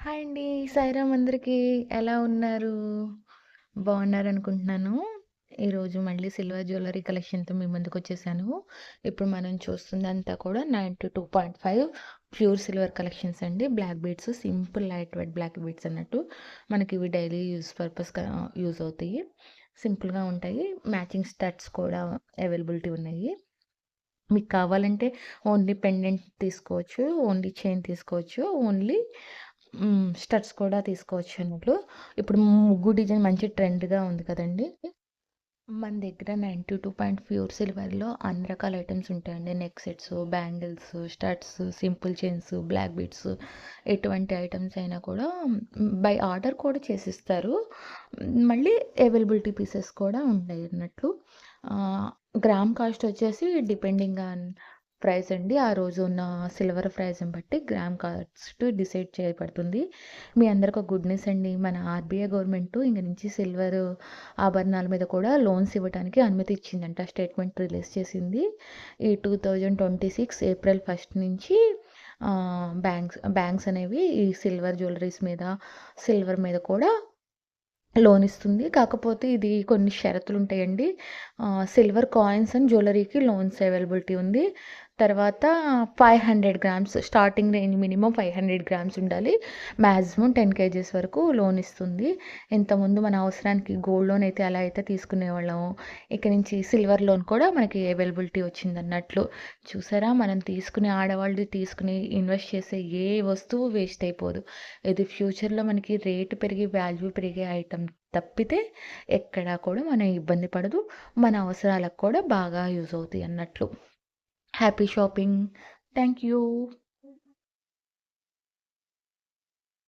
Hi అండి. సాయిరామ్ అందరికీ. ఎలా ఉన్నారు? బాగున్నారనుకుంటున్నాను. ఈరోజు మళ్ళీ సిల్వర్ జ్యువెల్లరీ కలెక్షన్‌తో మీ ముందుకొచ్చేసాను. ఇప్పుడు మనం చూస్తుందంతా కూడా 92.5 ప్యూర్ సిల్వర్ కలెక్షన్స్ అండి. Black beads simple light weight black beads అన్నట్టు. మనకి ఇవి డైలీ పర్పస్‌గా యూజ్ అవుతాయి. సింపుల్‌గా ఉంటాయి. మ్యాచింగ్ స్టడ్స్ కూడా అవైలబిలిటీ ఉన్నాయి. మీకు కావాలంటే ఓన్లీ పెండెంట్ తీసుకోవచ్చు. ఓన్లీ చైన్ తీసుకోవచ్చు. ఓన్లీ స్టడ్స్ కూడా తీసుకోవచ్చు అన్నట్లు. ఇప్పుడు ముగ్గు డిజైన్ మంచి ట్రెండ్‌గా ఉంది కదండీ! మన దగ్గర 92 ప్యూర్ సిల్వర్‌లో అన్ని రకాల ఐటెమ్స్ ఉంటాయండి. Neck sets, bangles, studs, simple chains, black beads ఎటువంటి ఐటెమ్స్ అయినా కూడా బై ఆర్డర్ కూడా చేసిస్తారు. మళ్ళీ అవైలబిలిటీ పీసెస్ కూడా ఉంటాయి అన్నట్లు. ఆహ్, గ్రామ్ కాస్ట్ వచ్చేసి డిపెండింగ్ ఆన్ ప్రైస్ అండి. ఆ రోజు ఉన్న సిల్వర్ ప్రైస్‌ని బట్టి గ్రామ్ కాస్ట్ డిసైడ్ చేయబడుతుంది. మీ అందరికి ఒక గుడ్ న్యూస్ అండి. మన ఆర్‌బీఐ గవర్నమెంట్ ఇంక నుంచి సిల్వర్ ఆభరణాల మీద కూడా లోన్స్ ఇవ్వడానికి అనుమతి ఇచ్చిందంట. స్టేట్మెంట్ రిలీజ్ చేసింది. ఈ 2026 ఏప్రిల్ 1 నుంచి బ్యాంక్స్ అనేవి ఈ సిల్వర్ జ్యువెల్లరీస్ మీద, సిల్వర్ మీద కూడా లోన్ ఇస్తుంది. కాకపోతే ఇది కొన్ని షరతులుంటాయండి. సిల్వర్ కాయిన్స్ అండ్ జ్యువెల్లరీకి లోన్స్ అవైలబిలిటీ ఉంది. తర్వాత 500 grams starting range minimum 500 grams ఉండాలి. మాక్సిమం 10 కేజీస్ వరకు లోన్ ఇస్తుంది. ఇంతకుముందు మన అవసరానికి గోల్డ్ లోన్ అయితే ఎలా అయితే తీసుకునేవాళ్ళమో, ఇక నుంచి సిల్వర్ లోన్ కూడా మనకి అవైలబిలిటీ వచ్చిందన్నట్లు. చూసారా మనం తీసుకునే ఆడవాళ్ళు తీసుకుని ఇన్వెస్ట్ చేసే ఏ వస్తువు వేస్ట్ అయిపోదు. ఇది ఫ్యూచర్‌లో మనకి రేట్ పెరిగి వాల్యూ పెరిగే ఐటెమ్ తప్పితే ఎక్కడా కూడా మనం ఇబ్బంది పడదు. మన అవసరాలకు కూడా బాగా యూజ్ అవుతాయి అన్నట్లు. Happy shopping. Thank you.